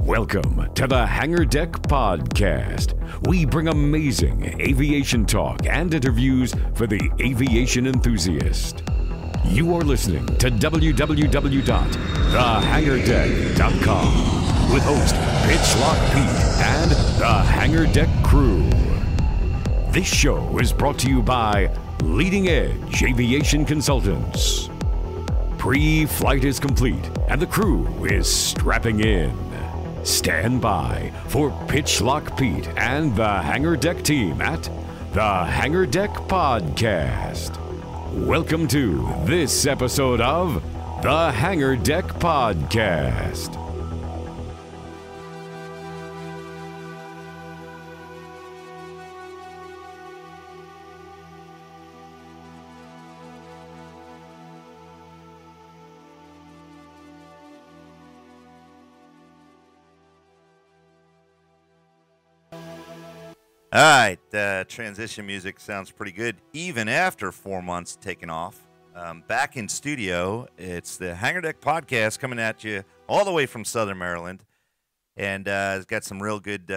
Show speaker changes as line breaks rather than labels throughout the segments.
Welcome to the Hangar Deck Podcast. We bring amazing aviation talk and interviews for the aviation enthusiast. You are listening to www.thehangardeck.com with host Pitch Lock Pete and the Hangar Deck crew. This show is brought to you by Leading Edge Aviation Consultants. Pre-flight is complete and the crew is strapping in. Stand by for Pitch Lock Pete and the Hangar Deck team at the Hangar Deck Podcast. Welcome to this episode of the Hangar Deck Podcast.
All right, transition music sounds pretty good, even after 4 months taking off. Back in studio, it's the Hangar Deck Podcast coming at you all the way from Southern Maryland, and it's got some real good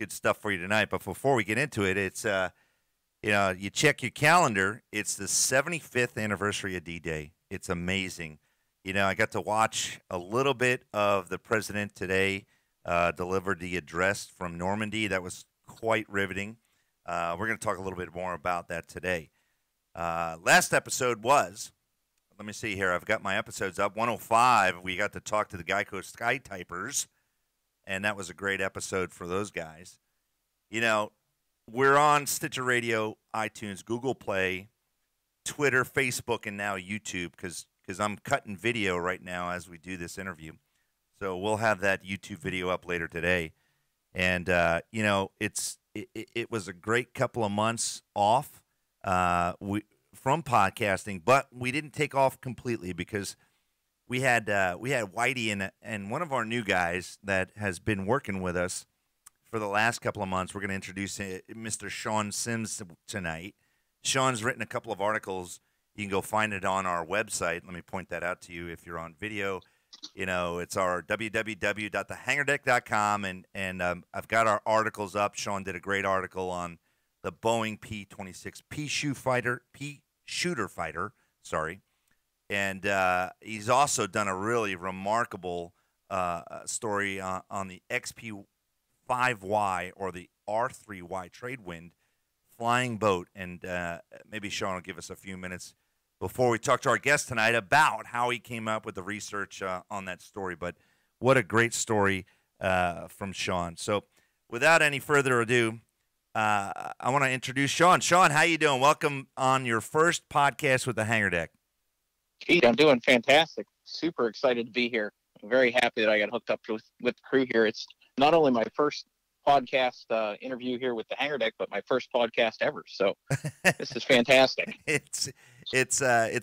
stuff for you tonight. But before we get into it, it's you check your calendar. It's the 75th anniversary of D-Day. It's amazing. I got to watch a little bit of the president today deliver the address from Normandy. That was quite riveting. We're going to talk a little bit more about that today. Last episode was, let me see here, I've got my episodes up. 105, we got to talk to the Geico Skytypers, and that was a great episode for those guys. We're on Stitcher Radio, iTunes, Google Play, Twitter, Facebook, and now YouTube, because I'm cutting video right now as we do this interview. So we'll have that YouTube video up later today. And, it was a great couple of months off from podcasting, but we didn't take off completely because we had Whitey and one of our new guys that has been working with us for the last couple of months. We're going to introduce Mr. Sean Sims tonight. Sean's written a couple of articles. You can go find it on our website. Let me point that out to you if you're on video. It's our www.thehangardeck.com, and I've got our articles up. Sean did a great article on the Boeing P-26 P shooter fighter, and he's also done a really remarkable story on the XP-5Y or the R3Y Tradewind flying boat, and maybe Sean will give us a few minutes before we talk to our guest tonight about how he came up with the research on that story. But what a great story from Sean. So without any further ado, I want to introduce Sean. Sean, how you doing? Welcome on your first podcast with the Hangar Deck.
Pete, I'm doing fantastic. Super excited to be here. I'm very happy that I got hooked up with the crew here. It's not only my first podcast interview here with the Hangar Deck, but my first podcast ever. So this is fantastic.
It's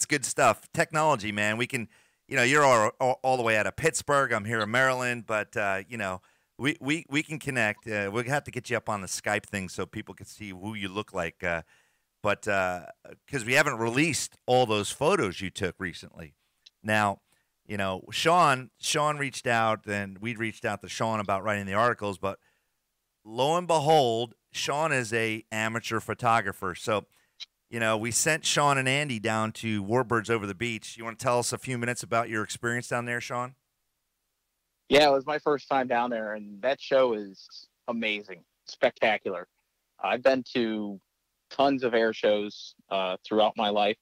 good stuff. Technology, man. We can, you're all the way out of Pittsburgh. I'm here in Maryland, but we can connect. We'll have to get you up on the Skype thing so people can see who you look like. But because we haven't released all those photos you took recently. Now, Sean reached out, and we'd reached out to Sean about writing the articles, but lo and behold, Sean is a amateur photographer. So, we sent Sean and Andy down to Warbirds Over the Beach. You want to tell us a few minutes about your experience down there, Sean?
Yeah, it was my first time down there, and that show is amazing, spectacular. I've been to tons of air shows throughout my life.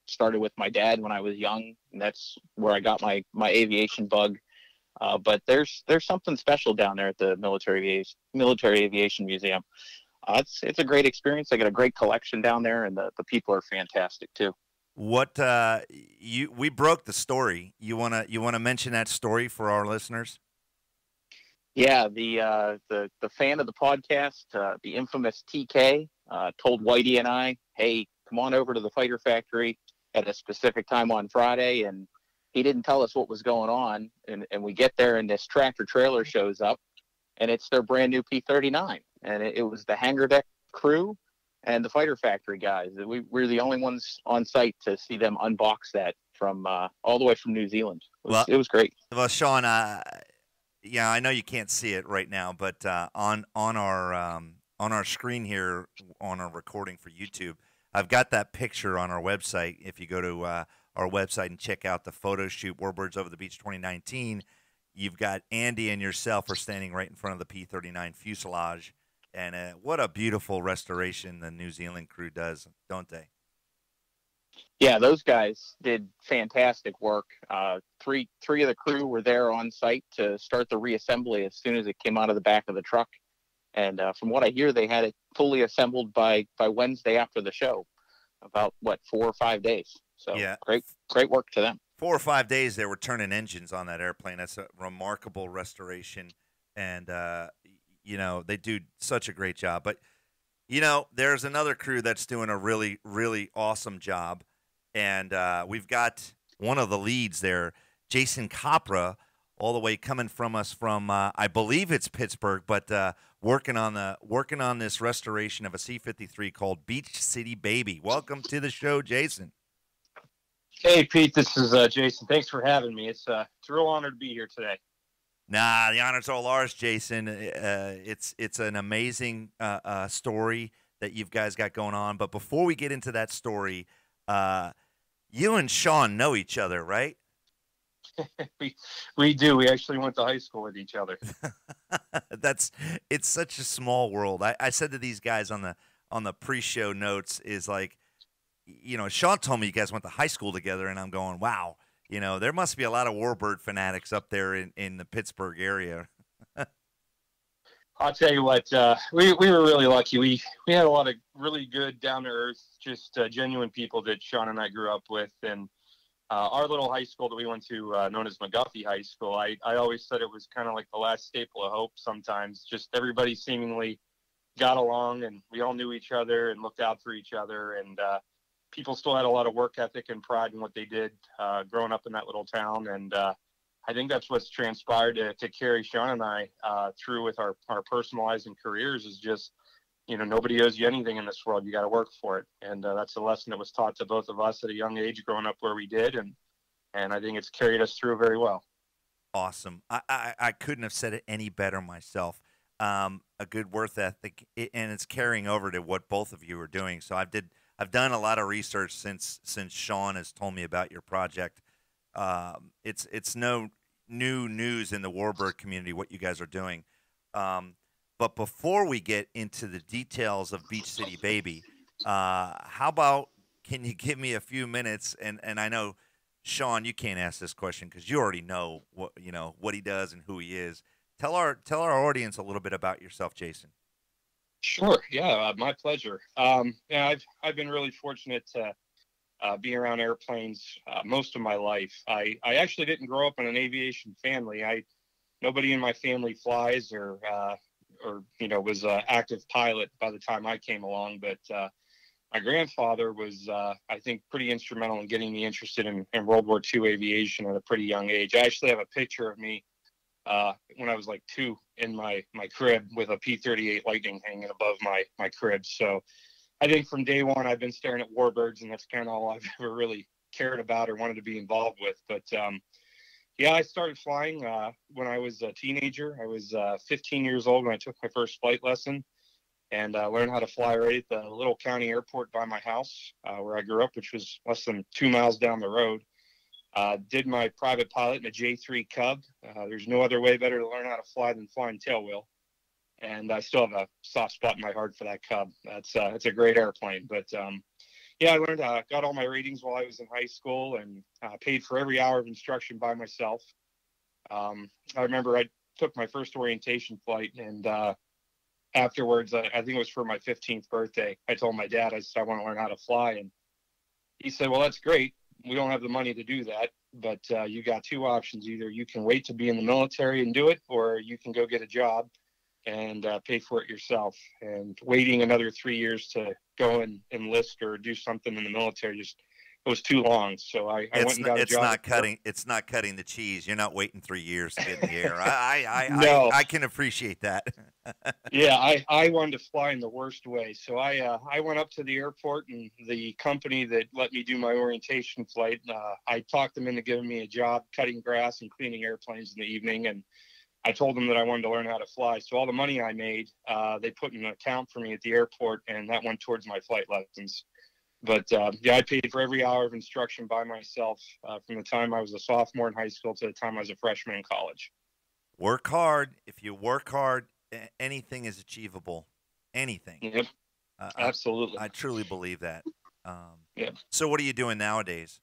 Started with my dad when I was young, and that's where I got my aviation bug. But there's something special down there at the Military Aviation Museum. It's a great experience. I got a great collection down there, and the people are fantastic too.
What we broke the story. You wanna mention that story for our listeners?
Yeah, the fan of the podcast, the infamous TK, told Whitey and I, hey, come on over to the Fighter Factory at a specific time on Friday, and he didn't tell us what was going on, and we get there, and this tractor trailer shows up, and it's their brand new P-39, and it was the Hangar Deck crew and the Fighter Factory guys. We're the only ones on site to see them unbox that from all the way from New Zealand. It was great.
Well, Sean, yeah, I know you can't see it right now, but on our screen here on our recording for YouTube, I've got that picture on our website. If you go to our website and check out the photo shoot, Warbirds Over the Beach 2019, you've got Andy and yourself are standing right in front of the P-39 fuselage, and what a beautiful restoration the New Zealand crew does, don't they?
Yeah, those guys did fantastic work. Three of the crew were there on site to start the reassembly as soon as it came out of the back of the truck. And from what I hear, they had it fully assembled by Wednesday after the show, about 4 or 5 days. So
Yeah,
great work to them.
4 or 5 days they were turning engines on that airplane. That's a remarkable restoration, and they do such a great job. But there's another crew that's doing a really, really awesome job, and we've got one of the leads there, Jason Capra, all the way coming from us from I believe it's Pittsburgh, but working on this restoration of a C-53 called Beach City Baby. Welcome to the show, Jason.
Hey, Pete, this is Jason. Thanks for having me. It's a real honor to be here today.
Nah, the honor's all ours, Jason. It's an amazing story that you guys got going on. But before we get into that story, you and Sean know each other, right?
we do. We actually went to high school with each other.
It's such a small world. I said to these guys on the pre-show notes is like, Sean told me you guys went to high school together, and I'm going, wow. There must be a lot of Warbird fanatics up there in the Pittsburgh area.
I'll tell you what, we were really lucky. We had a lot of really good, down-to-earth, just genuine people that Sean and I grew up with. And our little high school that we went to, known as McGuffey High School, I always said it was kind of like the last staple of hope sometimes. Just everybody seemingly got along, and we all knew each other and looked out for each other. And people still had a lot of work ethic and pride in what they did growing up in that little town. And I think that's what's transpired to carry Sean and I through with our personal lives and careers is just, nobody owes you anything in this world. You got to work for it. And that's a lesson that was taught to both of us at a young age growing up where we did. And I think it's carried us through very well. Awesome.
I couldn't have said it any better myself. A good work ethic, and it's carrying over to what both of you are doing. So I've done a lot of research since Sean has told me about your project. It's no new news in the Warbird community what you guys are doing. But before we get into the details of Beach City Baby, how about can you give me a few minutes? And I know Sean, you can't ask this question because you already know what he does and who he is. Tell our audience a little bit about yourself, Jason.
Sure. Yeah, my pleasure. Yeah, I've been really fortunate to be around airplanes most of my life. I actually didn't grow up in an aviation family. Nobody in my family flies or was an active pilot by the time I came along. But my grandfather was, I think, pretty instrumental in getting me interested in World War II aviation at a pretty young age. I actually have a picture of me when I was like 2 in my crib with a P-38 Lightning hanging above my crib. So I think from day one, I've been staring at Warbirds, and that's kind of all I've ever really cared about or wanted to be involved with. But yeah, I started flying when I was a teenager. I was 15 years old when I took my first flight lesson and learned how to fly right at the little county airport by my house where I grew up, which was less than 2 miles down the road. Did my private pilot in a J3 Cub. There's no other way better to learn how to fly than flying tailwheel. And I still have a soft spot in my heart for that Cub. It's a great airplane. But yeah, I learned, got all my ratings while I was in high school and paid for every hour of instruction by myself. I remember I took my first orientation flight, and afterwards, I think it was for my 15th birthday, I told my dad, I said, I want to learn how to fly. And he said, well, that's great. We don't have the money to do that, but you got 2 options. Either you can wait to be in the military and do it, or you can go get a job and pay for it yourself. And waiting another 3 years to go and enlist or do something in the military it was too long. So I went and got a job.
It's not cutting the cheese. You're not waiting 3 years to get in the air.
No.
I can appreciate that.
Yeah, I wanted to fly in the worst way. So I went up to the airport, and the company that let me do my orientation flight, I talked them into giving me a job cutting grass and cleaning airplanes in the evening. And I told them that I wanted to learn how to fly. So all the money I made, they put in an account for me at the airport, and that went towards my flight lessons. But yeah, I paid for every hour of instruction by myself from the time I was a sophomore in high school to the time I was a freshman in college.
Work hard. If you work hard, anything is achievable. Anything.
Yep, absolutely.
I truly believe that.
Yep.
So what are you doing nowadays?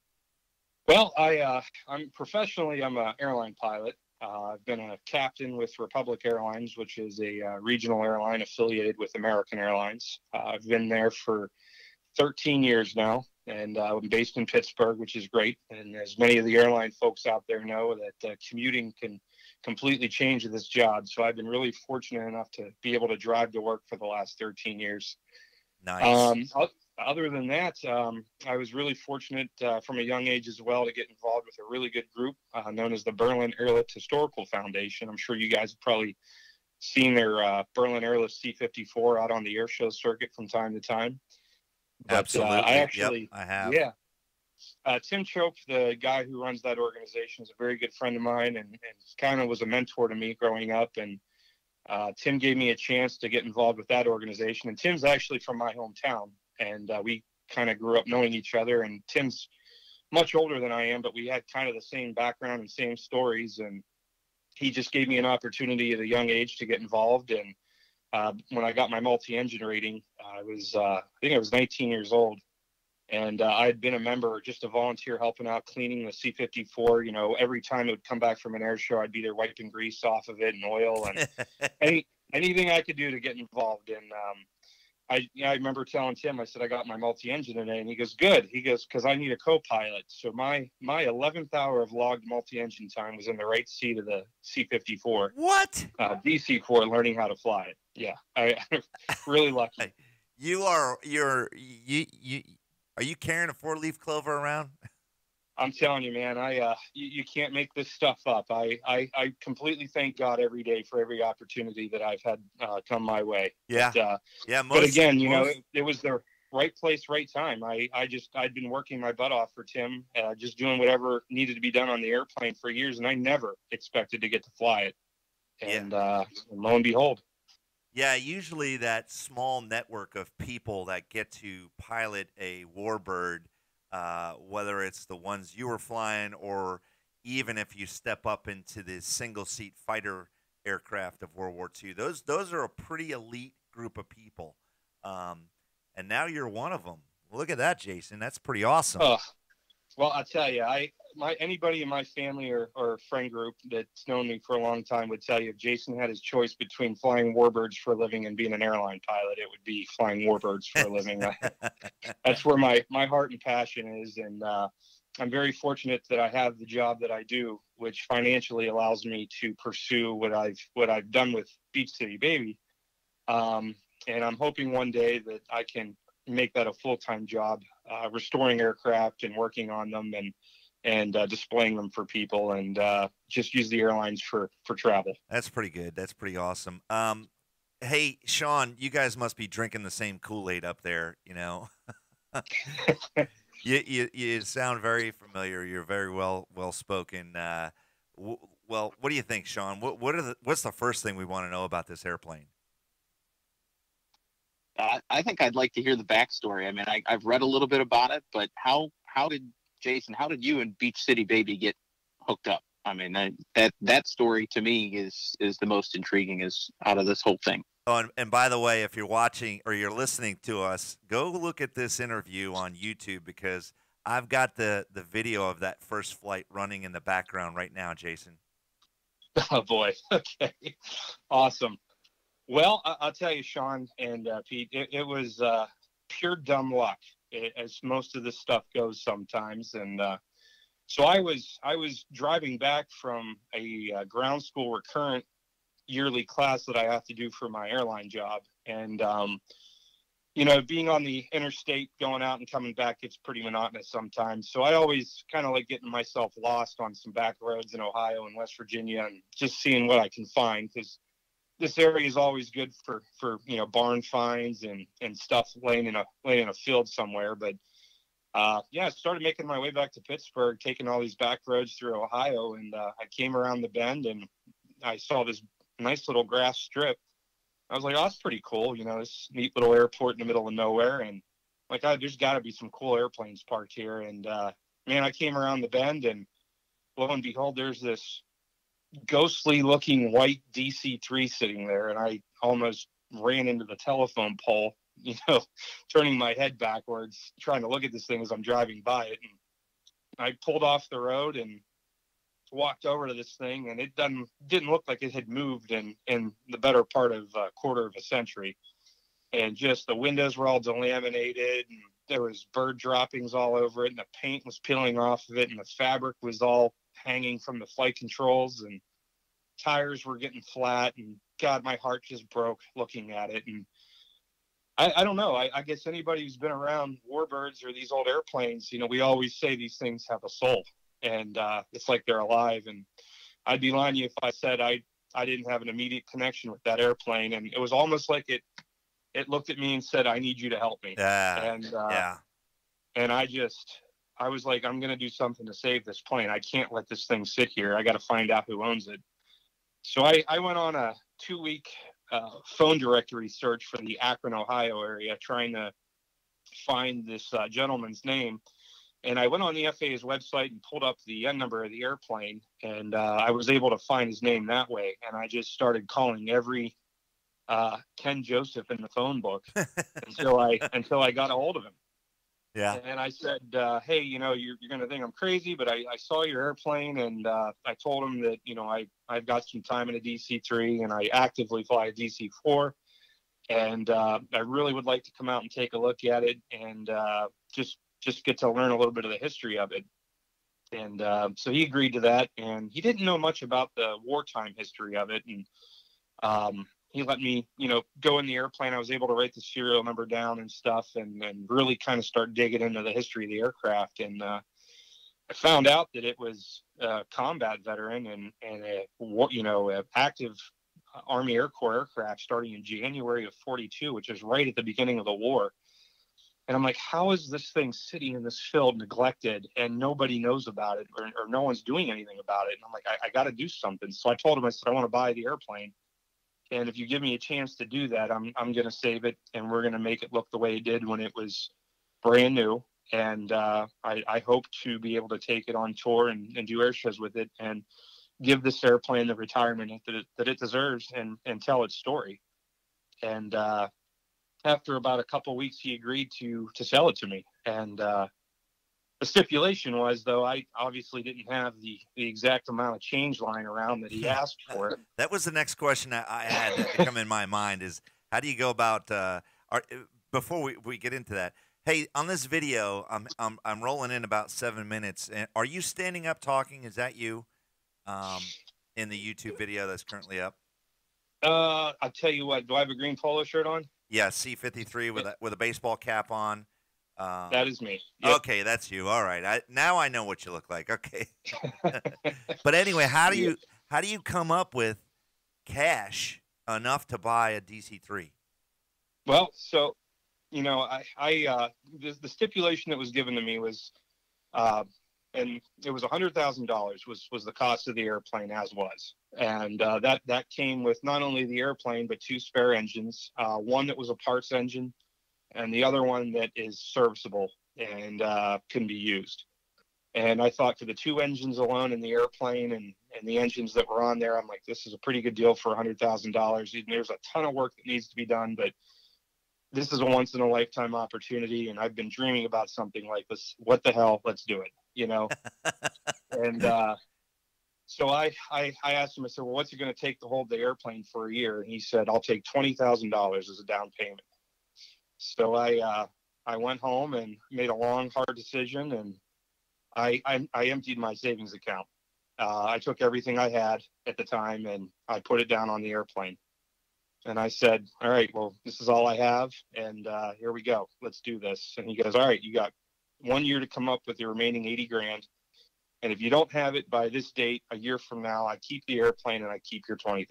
Well, I'm professionally, I'm an airline pilot. I've been a captain with Republic Airlines, which is a regional airline affiliated with American Airlines. I've been there for 13 years now, and I'm based in Pittsburgh, which is great. And as many of the airline folks out there know, that commuting can completely change this job. So I've been really fortunate enough to be able to drive to work for the last 13 years.
Nice.
Other than that, I was really fortunate from a young age as well to get involved with a really good group known as the Berlin Airlift Historical Foundation. I'm sure you guys have probably seen their Berlin Airlift C-54 out on the air show circuit from time to time. But,
Absolutely.
I actually,
yep, I have.
Yeah. Tim Chope, the guy who runs that organization, is a very good friend of mine and kind of was a mentor to me growing up. And Tim gave me a chance to get involved with that organization. And Tim's actually from my hometown. And we kind of grew up knowing each other. And Tim's much older than I am, but we had kind of the same background and same stories. And he just gave me an opportunity at a young age to get involved. And when I got my multi-engine rating, I think I was 19 years old. And I had been a member, just a volunteer helping out, cleaning the C-54. You know, every time it would come back from an air show, I'd be there wiping grease off of it and oil and anything I could do to get involved. And I remember telling Tim, I said, I got my multi-engine today. And he goes, good. He goes, because I need a co-pilot. So my 11th hour of logged multi-engine time was in the right seat of the C-54.
What?
DC-4, learning how to fly it. Yeah, I'm really lucky.
Are you carrying a 4-leaf clover around?
I'm telling you, man, you can't make this stuff up. I completely thank God every day for every opportunity that I've had come my way.
Yeah.
But again, it was the right place, right time. I'd been working my butt off for Tim, just doing whatever needed to be done on the airplane for years. And I never expected to get to fly it. And lo and behold.
Yeah, usually that small network of people that get to pilot a warbird, whether it's the ones you were flying or even if you step up into the single-seat fighter aircraft of World War II, those are a pretty elite group of people. And now you're one of them. Look at that, Jason. That's pretty awesome.
Well, I'll tell you, anybody in my family or friend group that's known me for a long time would tell you if Jason had his choice between flying warbirds for a living and being an airline pilot, it would be flying warbirds for a living. That's where my heart and passion is. And I'm very fortunate that I have the job that I do, which financially allows me to pursue what I've done with Beach City Baby. And I'm hoping one day that I can make that a full-time job, restoring aircraft and working on them and displaying them for people and just use the airlines for travel.
That's pretty good. That's pretty awesome. Hey, Sean, you guys must be drinking the same Kool-Aid up there, you know. You sound very familiar. You're very well spoken. Well, what do you think, Sean? What's the first thing we want to know about this airplane?
I think I'd like to hear the backstory. I mean, I've read a little bit about it, but how did you and Beach City Baby get hooked up? I mean, that story to me is the most intriguing out of this whole thing.
Oh, and by the way, if you're watching or you're listening to us, go look at this interview on YouTube because I've got the video of that first flight running in the background right now, Jason.
Oh boy. Okay. Awesome. Well, I'll tell you, Sean and Pete, it was pure dumb luck, as most of this stuff goes sometimes. And so I was driving back from a ground school recurrent yearly class that I have to do for my airline job. And, being on the interstate, going out and coming back, it's pretty monotonous sometimes. So I always kind of like getting myself lost on some back roads in Ohio and West Virginia and just seeing what I can find because this area is always good for barn finds and stuff laying in a field somewhere. But I started making my way back to Pittsburgh, taking all these back roads through Ohio, and I came around the bend and I saw this nice little grass strip. I was like, oh, that's pretty cool. This neat little airport in the middle of nowhere. And like, there's got to be some cool airplanes parked here. And man, I came around the bend, and lo and behold, there's this ghostly looking white DC-3 sitting there. And I almost ran into the telephone pole, turning my head backwards, trying to look at this thing as I'm driving by it. And I pulled off the road and walked over to this thing, and it didn't look like it had moved in the better part of a quarter of a century. And just the windows were all delaminated, and there was bird droppings all over it, and the paint was peeling off of it, and the fabric was all hanging from the flight controls, and tires were getting flat. And God, my heart just broke looking at it. And I don't know. I guess anybody who's been around warbirds or these old airplanes, we always say these things have a soul, and it's like they're alive. And I'd be lying to you if I said I didn't have an immediate connection with that airplane. And it was almost like it looked at me and said, I need you to help me. And I was like, I'm going to do something to save this plane. I can't let this thing sit here. I got to find out who owns it. So I went on a 2-week phone directory search for the Akron, Ohio area, trying to find this gentleman's name. And I went on the FAA's website and pulled up the N number of the airplane, and I was able to find his name that way. And I just started calling every Ken Joseph in the phone book until I got a hold of him.
Yeah.
And I said, hey, you're going to think I'm crazy, but I saw your airplane, and I told him that, I've got some time in a DC-3, and I actively fly a DC-4. And I really would like to come out and take a look at it, and just get to learn a little bit of the history of it. And so he agreed to that, and he didn't know much about the wartime history of it. And he let me, go in the airplane. I was able to write the serial number down and stuff, and really kind of start digging into the history of the aircraft. And I found out that it was a combat veteran and a active Army Air Corps aircraft starting in January of '42, which is right at the beginning of the war. And I'm like, how is this thing sitting in this field neglected and nobody knows about it, or no one's doing anything about it? And I'm like, I got to do something. So I told him, I said, I want to buy the airplane. And if you give me a chance to do that, I'm going to save it, and we're going to make it look the way it did when it was brand new. And I hope to be able to take it on tour and do air shows with it, and give this airplane the retirement that it deserves, and tell its story. And after about a couple of weeks, he agreed to sell it to me. And the stipulation was, though, I obviously didn't have the exact amount of change lying around that he asked for it.
That was the next question I had to come in my mind is, how do you go about before we get into that? Hey, on this video, I'm rolling in about 7 minutes. And are you standing up talking? Is that you in the YouTube video that's currently up?
I'll tell you what. Do I have a green polo shirt on?
Yeah, C-53 with a baseball cap on.
That is me. Yep.
Okay, that's you. All right. Now I know what you look like. Okay. But anyway, how do you come up with cash enough to buy a DC-3?
Well, so I the stipulation that was given to me was, and it was $100,000 was the cost of the airplane, as was, and that came with not only the airplane but 2 spare engines, one that was a parts engine, and the other one that is serviceable and can be used. And I thought, for the 2 engines alone in the airplane and the engines that were on there, I'm like, this is a pretty good deal for $100,000. There's a ton of work that needs to be done, but this is a once in a lifetime opportunity. And I've been dreaming about something like this. What the hell? Let's do it, And so I asked him, I said, well, what's it going to take to hold the airplane for a year? And he said, I'll take $20,000 as a down payment. So I went home and made a long, hard decision, and I emptied my savings account. I took everything I had at the time, and I put it down on the airplane. And I said, all right, well, this is all I have, and here we go. Let's do this. And he goes, all right, you got 1 year to come up with your remaining $80,000. And if you don't have it by this date, a year from now, I keep the airplane and I keep your $20,000.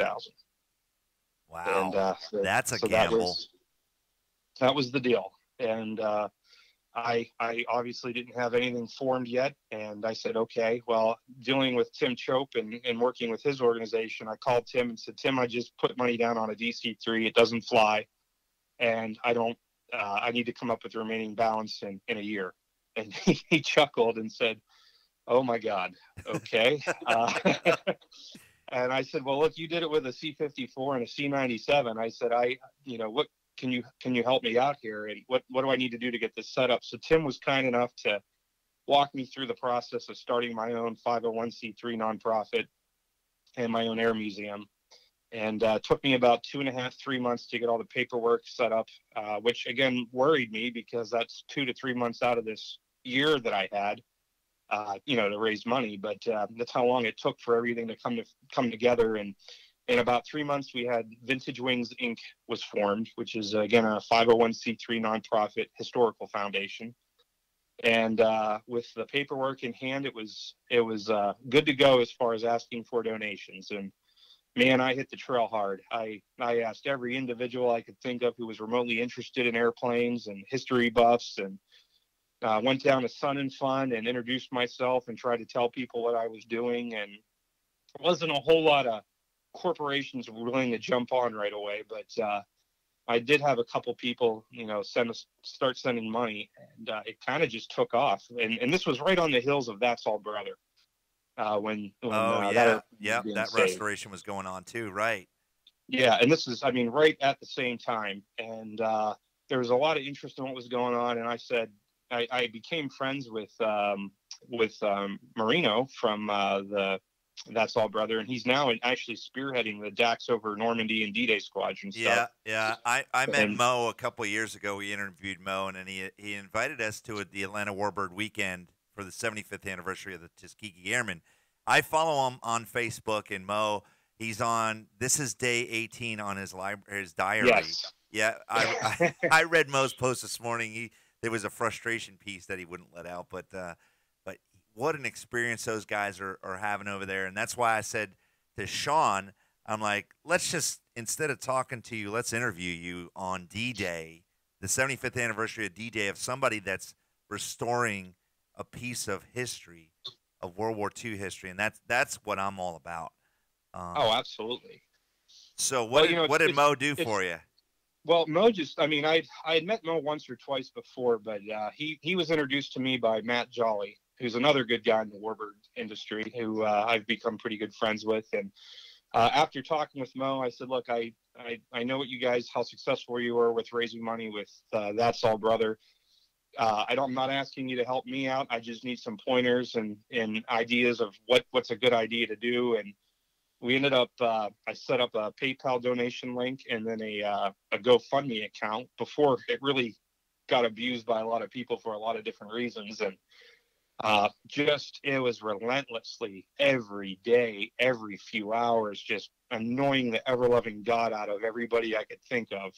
Wow.
And
that's a gamble.
That was the deal. And I obviously didn't have anything formed yet. And I said, okay, well, dealing with Tim Chope and working with his organization, I called Tim and said, Tim, I just put money down on a DC-3. It doesn't fly. And I need to come up with the remaining balance in a year. And he chuckled and said, oh my God. Okay. And I said, well, look, you did it with a C-54 and a C-97. I said, what can you help me out here? And what do I need to do to get this set up? So Tim was kind enough to walk me through the process of starting my own 501c3 nonprofit and my own air museum. And took me about 2.5, 3 months to get all the paperwork set up, which again worried me because that's 2 to 3 months out of this year that I had. To raise money, but that's how long it took for everything to come together. And in about 3 months, we had Vintage Wings Inc. was formed, which is again a 501c3 nonprofit historical foundation. And with the paperwork in hand, it was good to go as far as asking for donations. And man, I hit the trail hard. I asked every individual I could think of who was remotely interested in airplanes and history buffs, and went down to Sun and Fun and introduced myself and tried to tell people what I was doing. And it wasn't a whole lot of corporations willing to jump on right away, but I did have a couple people, start sending money, and it kind of just took off. And this was right on the heels of That's All Brother.
That restoration was going on too, right?
Yeah, and this is, right at the same time. And there was a lot of interest in what was going on, and I said, I became friends with Marino from the That's All Brother, and he's now actually spearheading the DAX over Normandy and D-Day squadron stuff.
Yeah. I met Mo a couple of years ago. We interviewed Mo, and then he invited us to the Atlanta Warbird weekend for the 75th anniversary of the Tuskegee Airmen. I follow him on Facebook, and Mo, he's on. This is day 18 on his diary.
Yes.
Yeah, I read Mo's post this morning. There was a frustration piece that he wouldn't let out, but what an experience those guys are having over there. And that's why I said to Sean, I'm like, let's just, instead of talking to you, let's interview you on D-Day, the 75th anniversary of D-Day, of somebody that's restoring a piece of history, of World War II history. And that's what I'm all about.
Oh, absolutely.
So what did Mo do for you?
Well, Mo just, I had met Mo once or twice before, but he was introduced to me by Matt Jolly, who's another good guy in the warbird industry, who I've become pretty good friends with. And after talking with Mo, I said, look, I know what you guys, how successful you were with raising money with That's All Brother. I'm not asking you to help me out. I just need some pointers and ideas of what's a good idea to do. And we ended up, I set up a PayPal donation link and then a GoFundMe account before it really got abused by a lot of people for a lot of different reasons. And it was relentlessly every day, every few hours, just annoying the ever-loving God out of everybody I could think of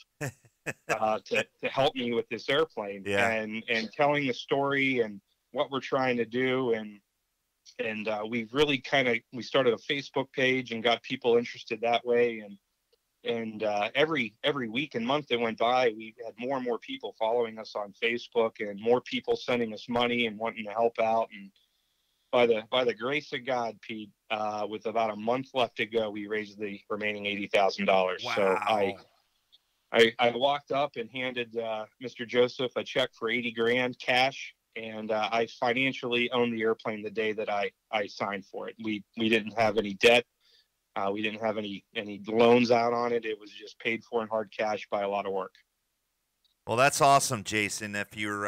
to help me with this airplane.
Yeah.
And telling the story and what we're trying to do. And we really we started a Facebook page and got people interested that way. And every week and month that went by, we had more and more people following us on Facebook and more people sending us money and wanting to help out. And by the grace of God, Pete, with about a month left to go, we raised the remaining $80,000.
Wow.
So I walked up and handed Mr. Joseph a check for $80,000 cash. And I financially owned the airplane the day that I signed for it. We didn't have any debt. We didn't have any loans out on it. It was just paid for in hard cash by a lot of work.
Well, that's awesome, Jason. If you're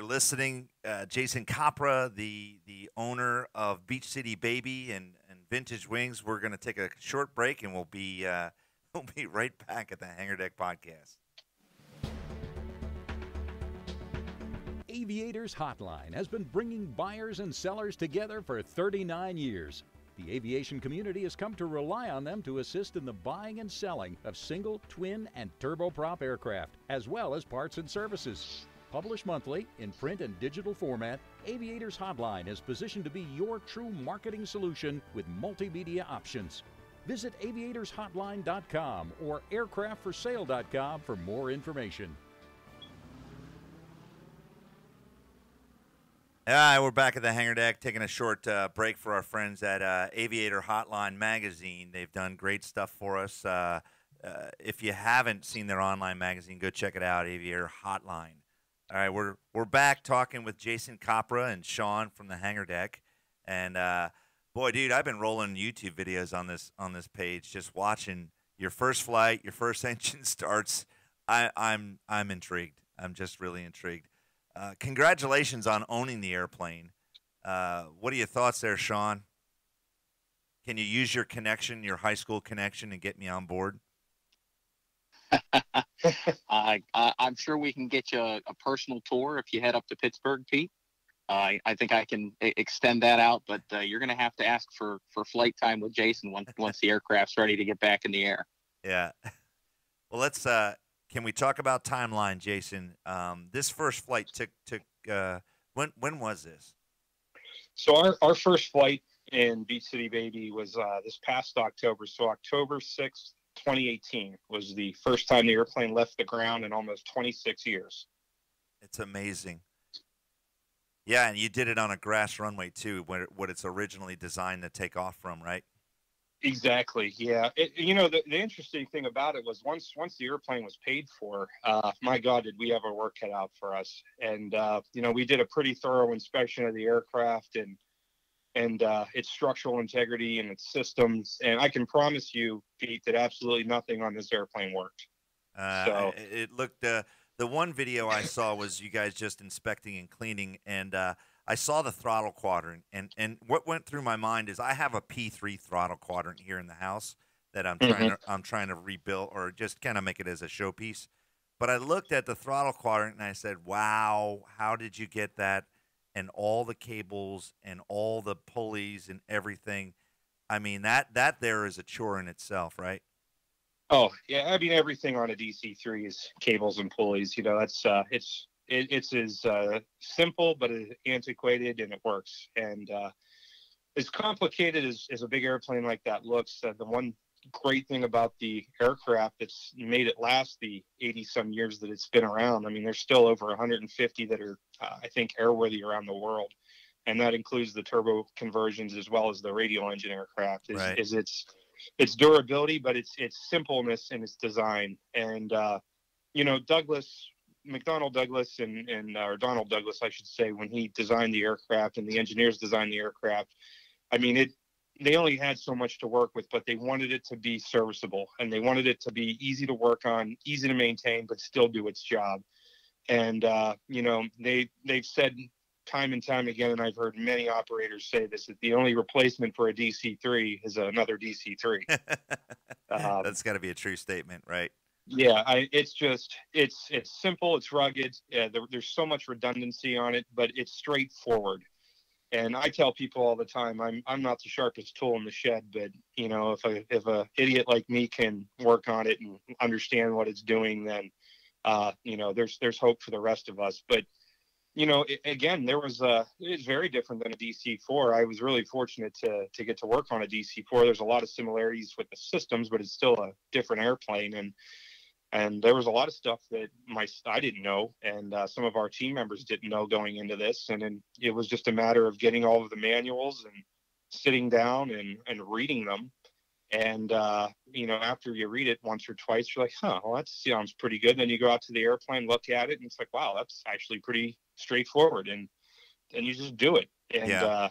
listening, Jason Capra, the owner of Beach City Baby and Vintage Wings, we're going to take a short break, and we'll be right back at the Hangar Deck Podcast.
Aviators Hotline has been bringing buyers and sellers together for 39 years. The aviation community has come to rely on them to assist in the buying and selling of single, twin, and turboprop aircraft, as well as parts and services. Published monthly in print and digital format, Aviators Hotline is positioned to be your true marketing solution with multimedia options. Visit aviatorshotline.com or aircraftforsale.com for more information.
Yeah, we're back at the hangar deck, taking a short break for our friends at Aviator Hotline Magazine. They've done great stuff for us. If you haven't seen their online magazine, go check it out, Aviator Hotline. All right, we're back talking with Jason Capra and Sean from the hangar deck, and boy, dude, I've been rolling YouTube videos on this page, just watching your first flight, your first engine starts. I'm intrigued. I'm just really intrigued. Congratulations on owning the airplane. What are your thoughts there, Sean? Can you use your connection, your high school connection, and get me on board?
I'm sure we can get you a personal tour if you head up to Pittsburgh, Pete. I think I can extend that out, but you're going to have to ask for flight time with Jason once the aircraft's ready to get back in the air.
Yeah. Well, let's. Can we talk about timeline, Jason? This first flight took when was this?
So our first flight in Beach City Baby was this past October. So October 6th, 2018 was the first time the airplane left the ground in almost 26 years.
It's amazing. Yeah, and you did it on a grass runway too, what it's originally designed to take off from, right?
Exactly. Yeah. The interesting thing about it was once the airplane was paid for, my God, did we have our work cut out for us. And, we did a pretty thorough inspection of the aircraft and its structural integrity and its systems. And I can promise you, Pete, that absolutely nothing on this airplane worked.
It looked, the one video I saw was you guys just inspecting and cleaning, and I saw the throttle quadrant, and what went through my mind is I have a P3 throttle quadrant here in the house that I'm trying to rebuild or just kind of make it as a showpiece. But I looked at the throttle quadrant and I said, "Wow, how did you get that?" And all the cables and all the pulleys and everything. I mean, that there is a chore in itself, right?
Oh yeah, I mean everything on a DC-3 is cables and pulleys. That's it's as simple but as antiquated, and it works. And as complicated as a big airplane like that looks, the one great thing about the aircraft that's made it last the 80-some years that it's been around, I mean, there's still over 150 that are, I think, airworthy around the world. And that includes the turbo conversions as well as the radial engine aircraft, is its durability, but its simpleness in its design. And, McDonnell Douglas or Donald Douglas, I should say, when he designed the aircraft and the engineers designed the aircraft, I mean, they only had so much to work with, but they wanted it to be serviceable and they wanted it to be easy to work on, easy to maintain, but still do its job. And, they've said time and time again, and I've heard many operators say this, that the only replacement for a DC-3 is another DC-3.
That's got to be a true statement, right?
Yeah, it's simple, it's rugged. There's so much redundancy on it, but it's straightforward. And I tell people all the time, I'm not the sharpest tool in the shed, but if a idiot like me can work on it and understand what it's doing, then there's hope for the rest of us. But again, it's very different than a DC-4. I was really fortunate to get to work on a DC-4. There's a lot of similarities with the systems, but it's still a different airplane. And there was a lot of stuff that I didn't know, and some of our team members didn't know going into this. And then it was just a matter of getting all of the manuals and sitting down and reading them. And, after you read it once or twice, you're like, well, that sounds pretty good. And then you go out to the airplane, look at it, and it's like, wow, that's actually pretty straightforward. And you just do it. And,
yeah.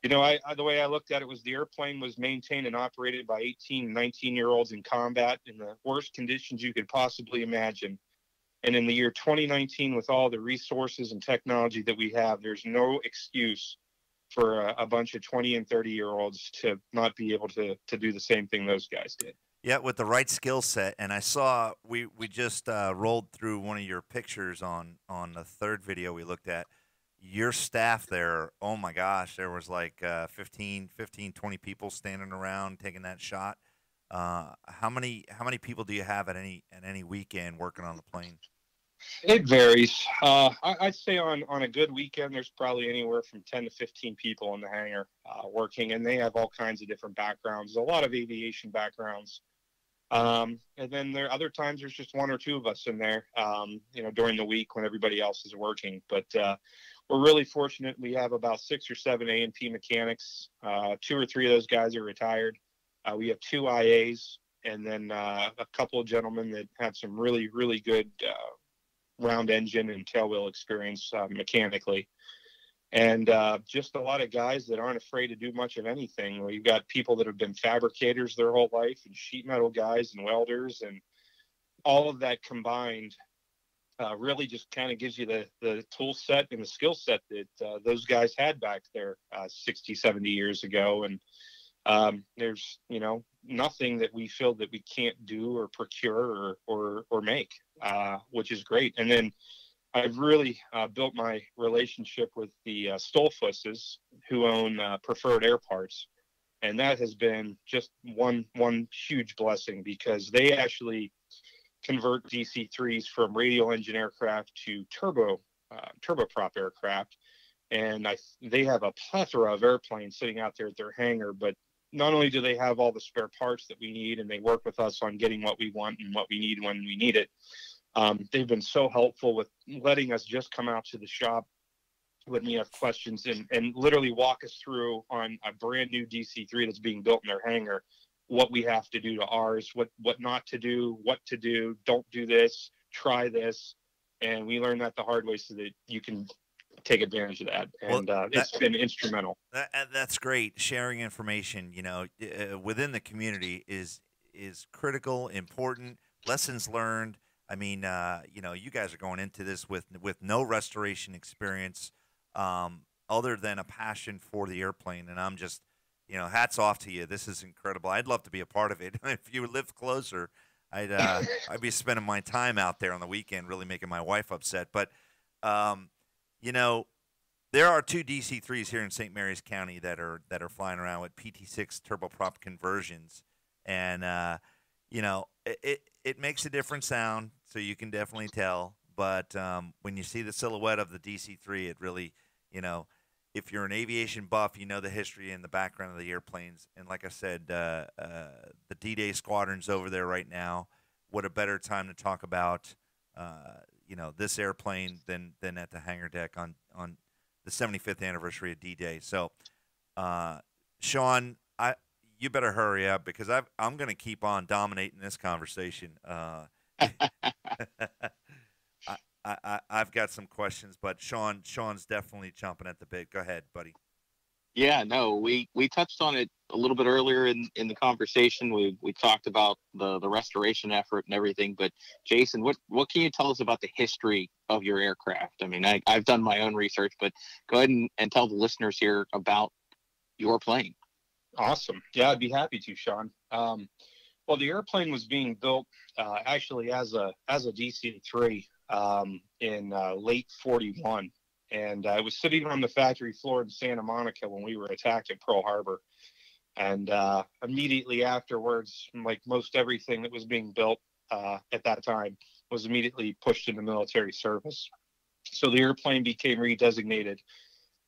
The way I looked at it was the airplane was maintained and operated by 18, 19-year-olds in combat in the worst conditions you could possibly imagine. And in the year 2019, with all the resources and technology that we have, there's no excuse for a bunch of 20 and 30-year-olds to not be able to do the same thing those guys did.
Yeah, with the right skill set. And I saw we just rolled through one of your pictures on the third video we looked at. Your staff there, oh my gosh, there was like 15, 20 people standing around taking that shot. How many people do you have at any weekend working on the plane?
It varies. I'd say on a good weekend, there's probably anywhere from 10 to 15 people in the hangar working, and they have all kinds of different backgrounds, a lot of aviation backgrounds. And then there are other times there's just one or two of us in there, during the week when everybody else is working. But we're really fortunate. We have about 6 or 7 A&P mechanics. 2 or 3 of those guys are retired. We have 2 IAs, and then a couple of gentlemen that have some really, really good round engine and tailwheel experience mechanically. And just a lot of guys that aren't afraid to do much of anything. We've got people that have been fabricators their whole life, and sheet metal guys and welders, and all of that combined really just kind of gives you the tool set and the skill set that those guys had back there 60, 70 years ago. And there's, nothing that we feel that we can't do or procure or make, which is great. And then I've really built my relationship with the Stolfusses, who own Preferred Air Parts. And that has been just one huge blessing, because they actually convert DC-3s from radial engine aircraft to turboprop aircraft. And they have a plethora of airplanes sitting out there at their hangar. But not only do they have all the spare parts that we need, and they work with us on getting what we want and what we need when we need it, they've been so helpful with letting us just come out to the shop when we have questions and literally walk us through on a brand new DC-3 that's being built in their hangar, what we have to do to ours, what not to do, what to do, don't do this, try this. And we learned that the hard way so that you can take advantage of that. And it's been instrumental.
That's great. Sharing information, within the community is critical, important. Lessons learned. I mean, you guys are going into this with no restoration experience, other than a passion for the airplane. And I'm just, hats off to you. This is incredible. I'd love to be a part of it. If you lived closer, I'd be spending my time out there on the weekend, really making my wife upset. But, there are 2 DC-3s here in St. Mary's County that are flying around with PT6 turboprop conversions. And, it makes a different sound, so you can definitely tell. But when you see the silhouette of the DC-3, it really, if you're an aviation buff, you know the history and the background of the airplanes. And like I said, the D-Day squadron's over there right now. What a better time to talk about, this airplane than at the hangar deck on the 75th anniversary of D-Day. So, Sean, you better hurry up, because I'm going to keep on dominating this conversation. I've got some questions, but Sean's definitely chomping at the bit. Go ahead, buddy.
Yeah, no, we touched on it a little bit earlier in the conversation. We talked about the restoration effort and everything, but Jason, what can you tell us about the history of your aircraft? I mean, I've done my own research, but go ahead and tell the listeners here about your plane.
Awesome. Yeah, I'd be happy to, Sean. Well, the airplane was being built actually as a DC-3 in late 41. And it was sitting on the factory floor in Santa Monica when we were attacked at Pearl Harbor. And immediately afterwards, like most everything that was being built at that time, was immediately pushed into military service. So the airplane became redesignated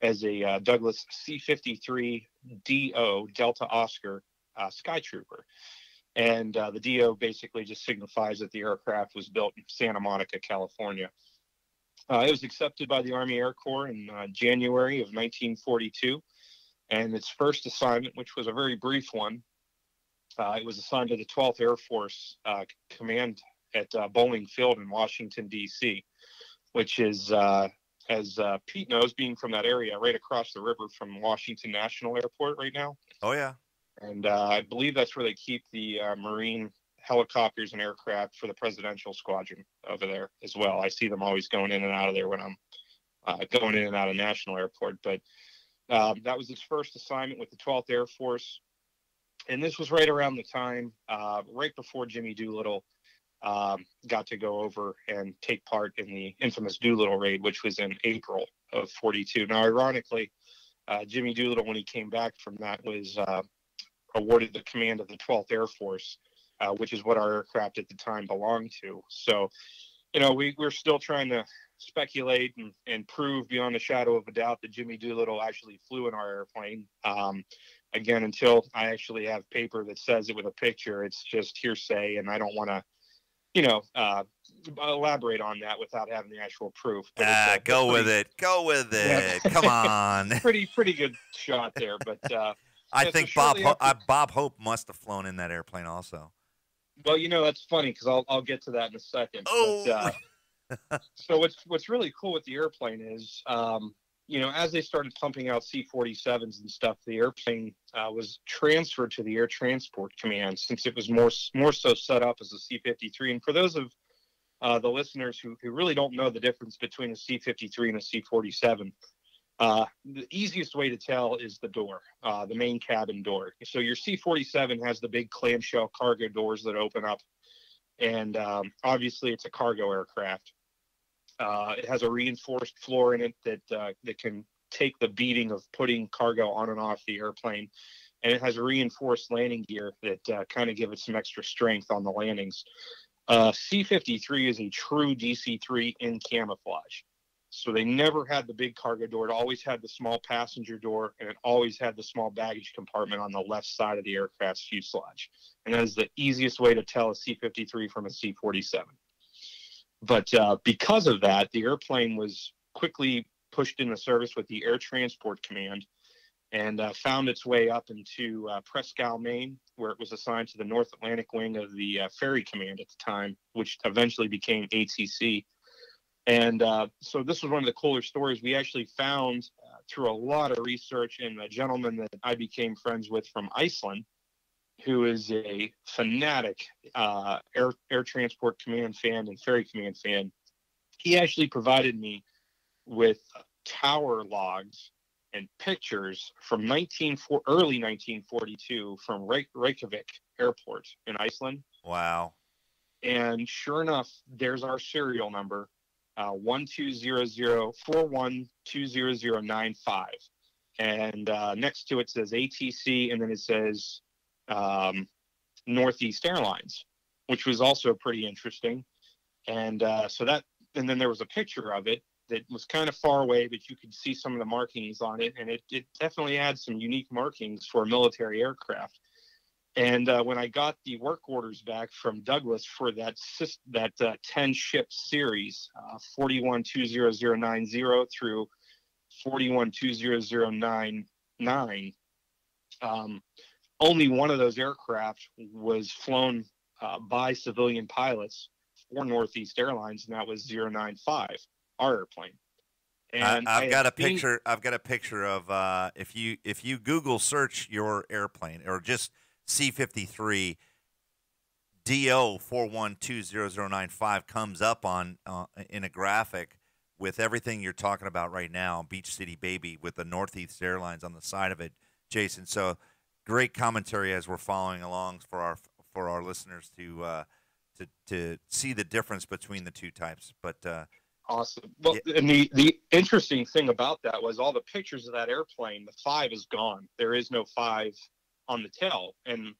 as a Douglas C-53 DO, Delta Oscar Sky Trooper. And the DO basically just signifies that the aircraft was built in Santa Monica, California. It was accepted by the Army Air Corps in January of 1942. And its first assignment, which was a very brief one, it was assigned to the 12th Air Force Command at Bowling Field in Washington, D.C., which is, as Pete knows, being from that area, right across the river from Washington National Airport right now.
Oh, yeah. And
I believe that's where they keep the Marine helicopters and aircraft for the presidential squadron over there as well. I see them always going in and out of there when I'm going in and out of National Airport. But that was his first assignment with the 12th Air Force. And this was right around the time, right before Jimmy Doolittle got to go over and take part in the infamous Doolittle raid, which was in April of 42. Now, ironically, Jimmy Doolittle, when he came back from that, was awarded the command of the 12th Air Force, which is what our aircraft at the time belonged to. So, we're still trying to speculate and prove beyond a shadow of a doubt that Jimmy Doolittle actually flew in our airplane. Again, until I actually have paper that says it with a picture, it's just hearsay, and I don't want to elaborate on that without having the actual proof. But
go with it. Go with it.
Yeah.
Come on.
pretty good shot there. But
I
yeah,
think
so shortly
Bob Hope must have flown in that airplane also.
well, that's funny because I'll get to that in a second.
Oh.
But, so what's really cool with the airplane is, as they started pumping out C-47s and stuff, the airplane was transferred to the Air Transport Command since it was more so set up as a C-53. And for those of the listeners who really don't know the difference between a C-53 and a C-47, the easiest way to tell is the door, the main cabin door. So your C-47 has the big clamshell cargo doors that open up, and obviously it's a cargo aircraft. It has a reinforced floor in it that can take the beating of putting cargo on and off the airplane, and it has a reinforced landing gear that kind of give it some extra strength on the landings. C-53 is a true DC-3 in camouflage. So they never had the big cargo door. It always had the small passenger door, and it always had the small baggage compartment on the left side of the aircraft's fuselage. And that is the easiest way to tell a C-53 from a C-47. But because of that, the airplane was quickly pushed into service with the Air Transport Command and found its way up into Presque, Maine, where it was assigned to the North Atlantic Wing of the Ferry Command at the time, which eventually became ATC. And so this was one of the cooler stories we actually found through a lot of research, and a gentleman that I became friends with from Iceland, who is a fanatic Air Transport Command fan and Ferry Command fan. He actually provided me with tower logs and pictures from early 1942 from Reykjavik Airport in Iceland.
Wow.
And sure enough, there's our serial number, 120041200095. And next to it says ATC, and then it says Northeast Airlines, which was also pretty interesting. And and then there was a picture of it that was kind of far away, but you could see some of the markings on it, and it definitely had some unique markings for a military aircraft. And when I got the work orders back from Douglas for that 10 ship series, 41-20090 through 41-20099, only one of those aircraft was flown by civilian pilots for Northeast Airlines, and that was 095, our airplane. And
I've got a picture of if you Google search your airplane or just C-53, DO 41-20095 comes up on in a graphic with everything you're talking about right now, Beach City Baby, with the Northeast Airlines on the side of it, Jason. So great commentary as we're following along for our listeners to see the difference between the two types. But
awesome. Well, yeah. And the interesting thing about that was all the pictures of that airplane, the 5 is gone. There is no 5 on the tail. And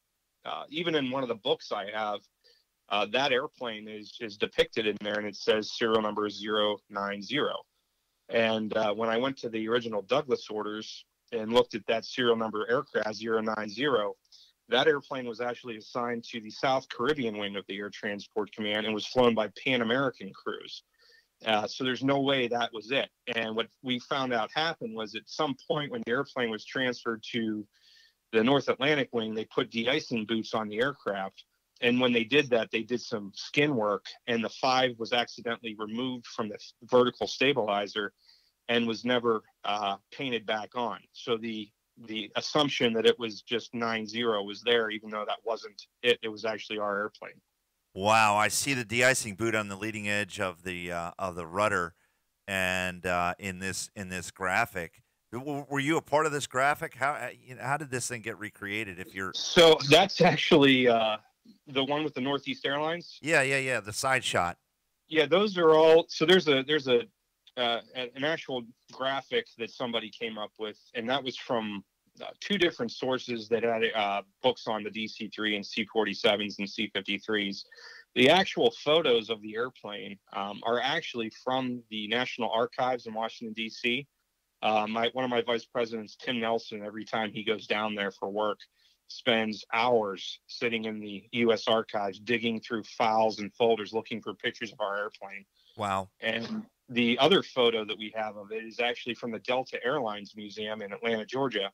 even in one of the books I have, that airplane is depicted in there, and it says serial number 090. And when I went to the original Douglas orders and looked at that serial number aircraft 090, that airplane was actually assigned to the South Caribbean wing of the Air Transport Command and was flown by Pan American crews. So there's no way that was it. And what we found out happened was at some point when the airplane was transferred to the North Atlantic wing, they put de-icing boots on the aircraft. And when they did that, they did some skin work, and the 5 was accidentally removed from the vertical stabilizer and was never painted back on. So the assumption that it was just 90 was there, even though that wasn't it. It was actually our airplane.
Wow, I see the de-icing boot on the leading edge of the rudder, and in this graphic. Were you a part of this graphic? How did this thing get recreated?
So that's actually the one with the Northeast Airlines.
Yeah. The side shot.
Yeah, those are all. So there's an actual graphic that somebody came up with, and that was from 2 different sources that had books on the DC-3 and C-47s and C-53s. The actual photos of the airplane are actually from the National Archives in Washington, D.C. One of my vice presidents, Tim Nelson, every time he goes down there for work, spends hours sitting in the U.S. archives digging through files and folders looking for pictures of our airplane.
Wow.
And the other photo that we have of it is actually from the Delta Airlines Museum in Atlanta, Georgia.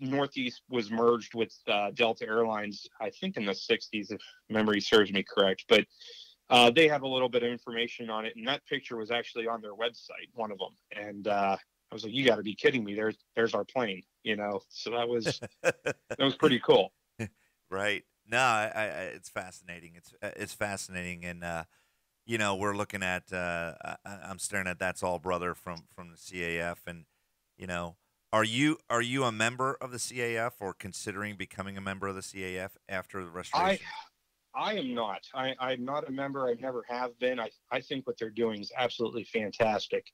Northeast was merged with Delta Airlines, I think in the 60s, if memory serves me correct. But they have a little bit of information on it. And that picture was actually on their website, one of them. And I was like, you got to be kidding me. There's our plane, you know? So that was pretty cool.
Right. No, it's fascinating. It's fascinating. And, you know, we're looking at, I'm staring at That's All Brother from the CAF. And, you know, are you a member of the CAF or considering becoming a member of the CAF after the restoration?
I am not. I'm not a member. I never have been. I think what they're doing is absolutely fantastic.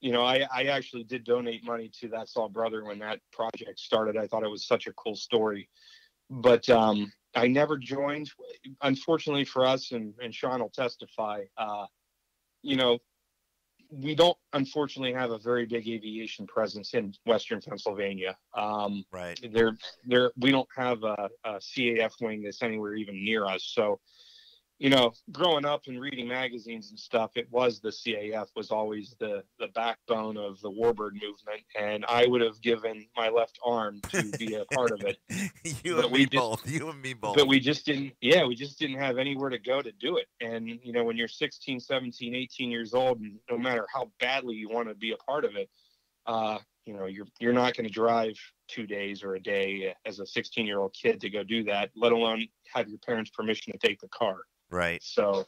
You know, I actually did donate money to That's All Brother when that project started. I thought it was such a cool story. But I never joined. Unfortunately for us, and Sean will testify, you know, we don't unfortunately have a very big aviation presence in Western Pennsylvania.
Right.
We don't have a CAF wing that's anywhere even near us. So, you know, growing up and reading magazines and stuff, it was the CAF was always the backbone of the Warbird movement, and I would have given my left arm to be a part of it.
You and me both.
But we just didn't. Yeah, we just didn't have anywhere to go to do it. And you know, when you're 16, 17, 18 years old, and no matter how badly you want to be a part of it, you know, you're not going to drive 2 days or a day as a 16-year-old kid to go do that, let alone have your parents' permission to take the car.
Right.
So,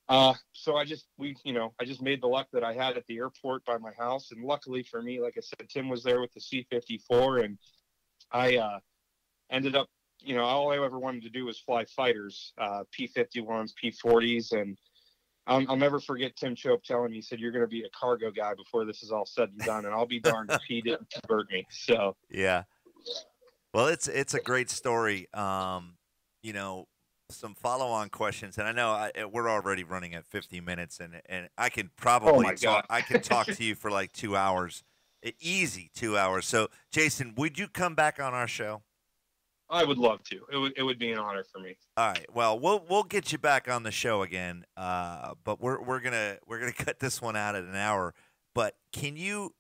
so I just made the luck that I had at the airport by my house. And luckily for me, like I said, Tim was there with the C-54, and I, ended up, you know, all I ever wanted to do was fly fighters, P-51s, P-40s. And I'll never forget Tim Chope telling me, he said, you're going to be a cargo guy before this is all said and done. And I'll be darned if he didn't convert me. So,
yeah. Well, it's a great story. You know, some follow-on questions, and I know we're already running at 50 minutes, and I can probably talk. I can talk to you for like 2 hours, easy 2 hours. So, Jason, would you come back on our show?
I would love to. It would be an honor for me.
All right. Well, we'll get you back on the show again. But we're gonna cut this one out at an hour. But can you?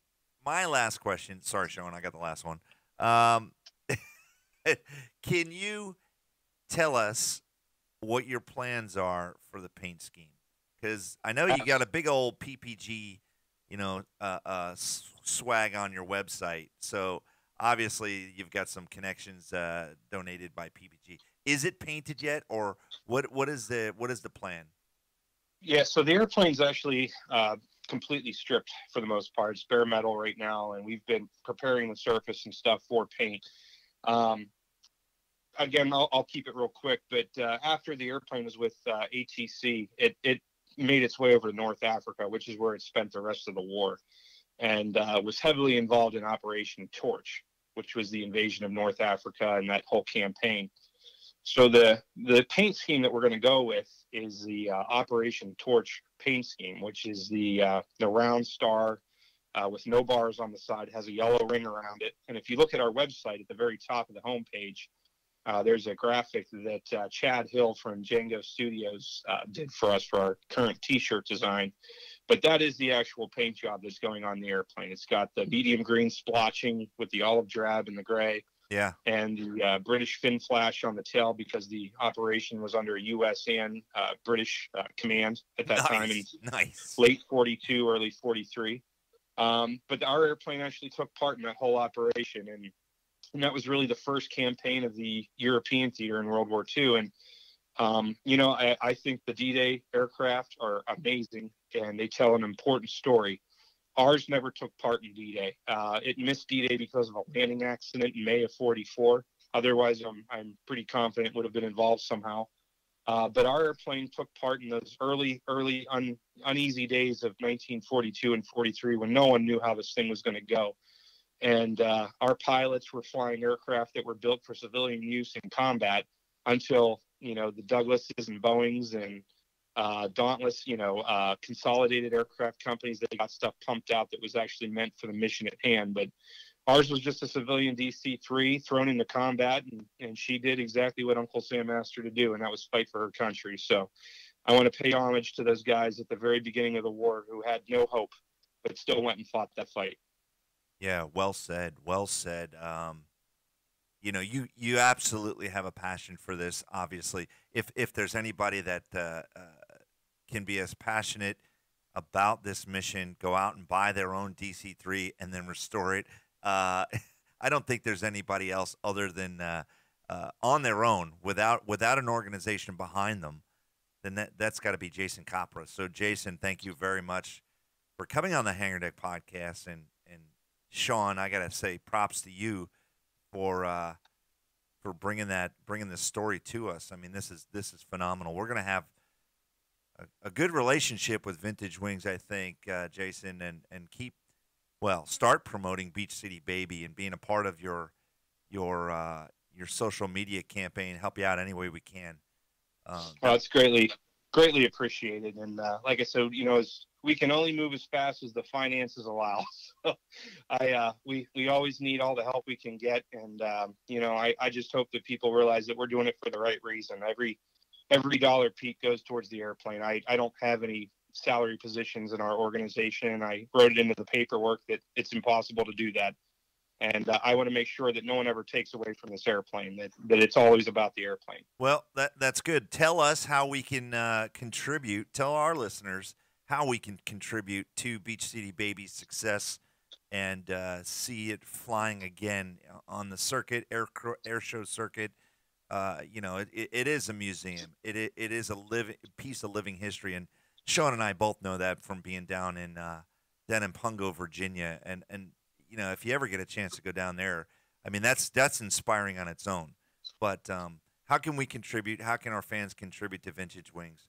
My last question. Sorry, Sean. I got the last one. Can you tell us what your plans are for the paint scheme? Because I know you got a big old PPG, you know, swag on your website. So obviously you've got some connections donated by PPG. Is it painted yet, or what is the plan?
Yeah, so the airplane's actually completely stripped for the most part. It's bare metal right now, and we've been preparing the surface and stuff for paint. Again, I'll keep it real quick, but after the airplane was with ATC, it made its way over to North Africa, which is where it spent the rest of the war, and was heavily involved in Operation Torch, which was the invasion of North Africa and that whole campaign. So the paint scheme that we're going to go with is the Operation Torch paint scheme, which is the round star with no bars on the side, has a yellow ring around it. And if you look at our website at the very top of the homepage, there's a graphic that Chad Hill from Django Studios did for us for our current T-shirt design. But that is the actual paint job that's going on the airplane. It's got the medium green splotching with the olive drab and the gray.
Yeah. And
the British fin flash on the tail, because the operation was under U.S. and British command at that time in late 42, early 43. But our airplane actually took part in that whole operation. And that was really the first campaign of the European theater in World War II. And, you know, I think the D-Day aircraft are amazing, and they tell an important story. Ours never took part in D-Day. It missed D-Day because of a landing accident in May of 44. Otherwise, I'm pretty confident it would have been involved somehow. But our airplane took part in those early uneasy days of 1942 and 43 when no one knew how this thing was going to go. And our pilots were flying aircraft that were built for civilian use in combat until, you know, the Douglases and Boeings and Dauntless, you know, consolidated aircraft companies that got stuff pumped out that was actually meant for the mission at hand. But Ours was just a civilian DC-3 thrown into combat, and she did exactly what Uncle Sam asked her to do, and that was fight for her country. So I want to pay homage to those guys at the very beginning of the war who had no hope, but still went and fought that fight.
Yeah, well said. Well said. You absolutely have a passion for this. Obviously, if there's anybody that can be as passionate about this mission, go out and buy their own DC-3 and then restore it. I don't think there's anybody else other than on their own without an organization behind them. Then that's got to be Jason Capra. So Jason, thank you very much for coming on the Hangar Deck podcast, and Sean, I gotta say props to you for bringing this story to us. I mean, this is phenomenal. We're gonna have a good relationship with Vintage Wings, I think, Jason, and start promoting Beach City Baby and being a part of your social media campaign. Help you out any way we can.
Well, it's greatly appreciated. And like I said, we can only move as fast as the finances allow. So we always need all the help we can get. And, I just hope that people realize that we're doing it for the right reason. Every dollar, Pete, goes towards the airplane. I don't have any salary positions in our organization. I wrote it into the paperwork that it's impossible to do that. And I want to make sure that no one ever takes away from this airplane, that it's always about the airplane.
Well, that's good. Tell us how we can contribute. Tell our listeners how we can contribute to Beach City Baby's success and see it flying again on the circuit, air show circuit. It is a museum. It is a piece of living history. And Sean and I both know that from being down in Pungo, Virginia. And if you ever get a chance to go down there, I mean, that's inspiring on its own. But how can we contribute? How can our fans contribute to Vintage Wings?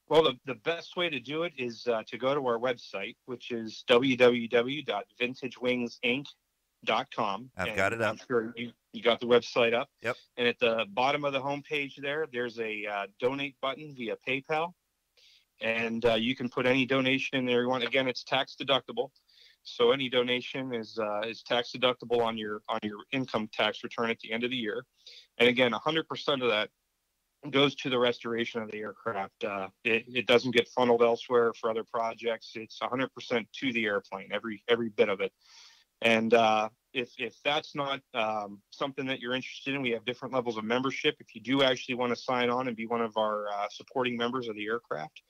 Well, the best way to do it is to go to our website, which is www.vintagewingsinc.com.
I've got it up.
I'm sure you got the website up.
Yep.
And at the bottom of the homepage there's a donate button via PayPal. And you can put any donation in there you want. Again, it's tax deductible. So any donation is tax deductible on your income tax return at the end of the year. And again, 100% of that goes to the restoration of the aircraft. It doesn't get funneled elsewhere for other projects. It's 100% to the airplane, every bit of it. And if that's not something that you're interested in, we have different levels of membership. If you do actually want to sign on and be one of our supporting members of the aircraft,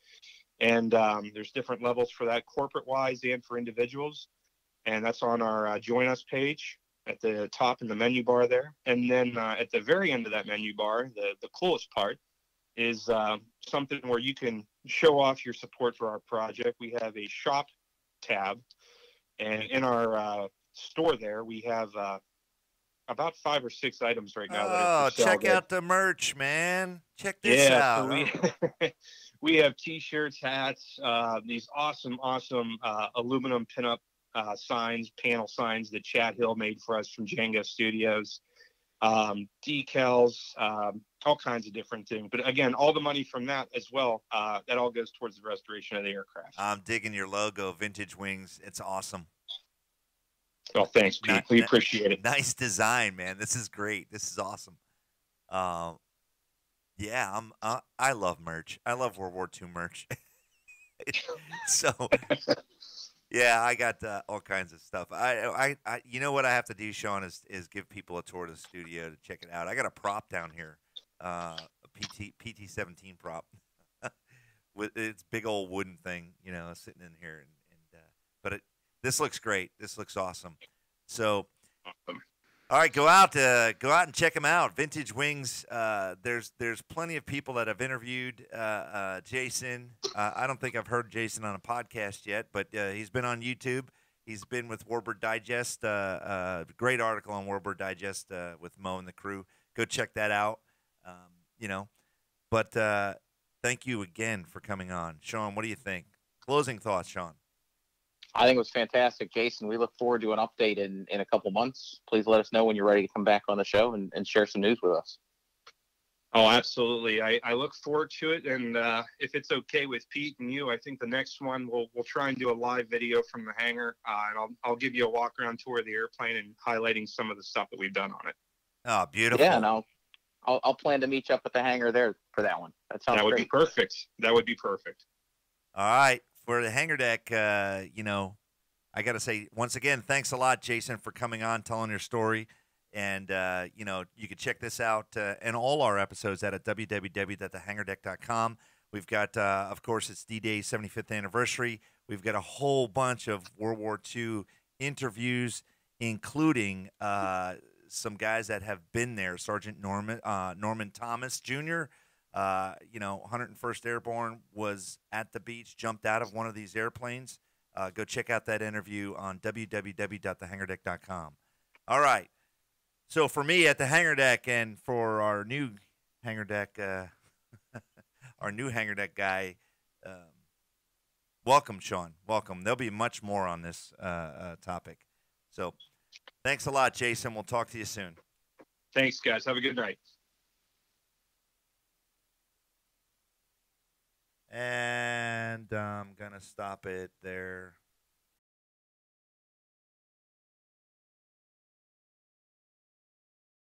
and there's different levels for that, corporate-wise and for individuals. And that's on our Join Us page at the top in the menu bar there. And then at the very end of that menu bar, the coolest part is something where you can show off your support for our project. We have a shop tab. And in our store there, we have about 5 or 6 items right now.
Oh, check out the merch, man. Check this out.
So we have T-shirts, hats, these awesome aluminum pinup signs, panel signs that Chad Hill made for us from Django Studios, decals, all kinds of different things. But again, all the money from that as well, that all goes towards the restoration of the aircraft.
I'm digging your logo, Vintage Wings. It's awesome.
Well, thanks, Pete. We appreciate it.
Nice design, man. This is great. This is awesome. Yeah, I love merch. I love World War II merch. So, yeah, I got all kinds of stuff. I you know what I have to do, Sean, is give people a tour of the studio to check it out. I got a prop down here, a PT-17 prop with its big old wooden thing, sitting in here, but this looks great. This looks awesome. So, all right, go out and check them out. Vintage Wings. There's plenty of people that have interviewed Jason. I don't think I've heard Jason on a podcast yet, but he's been on YouTube. He's been with Warbird Digest. Great article on Warbird Digest with Mo and the crew. Go check that out. But thank you again for coming on, Sean. What do you think? Closing thoughts, Sean.
I think it was fantastic, Jason. We look forward to an update in a couple months. Please let us know when you're ready to come back on the show and share some news with us.
Oh, absolutely. I look forward to it. And if it's okay with Pete and you, I think the next one we'll try and do a live video from the hangar. And I'll give you a walk around tour of the airplane and highlighting some of the stuff that we've done on it.
Oh, beautiful.
Yeah, and I'll plan to meet you up at the hangar there for that one. That
would
great.
be perfect. That would be perfect.
All right. For the hangar deck, you know, I got to say, once again, thanks a lot, Jason, for coming on, telling your story. And, you know, you can check this out and all our episodes at www.thehangardeck.com. We've got, of course, it's D-Day's 75th anniversary. We've got a whole bunch of World War II interviews, including some guys that have been there. Sergeant Norman Thomas Jr., you know, 101st Airborne, was at the beach, jumped out of one of these airplanes. Go check out that interview on www.thehangardeck.com. All right. So for me at the hangar deck, and for our new hangar deck, our new hangar deck guy, welcome, Sean. Welcome. There'll be much more on this topic. So thanks a lot, Jason. We'll talk to you soon.
Thanks, guys. Have a good night.
And I'm going to stop it there.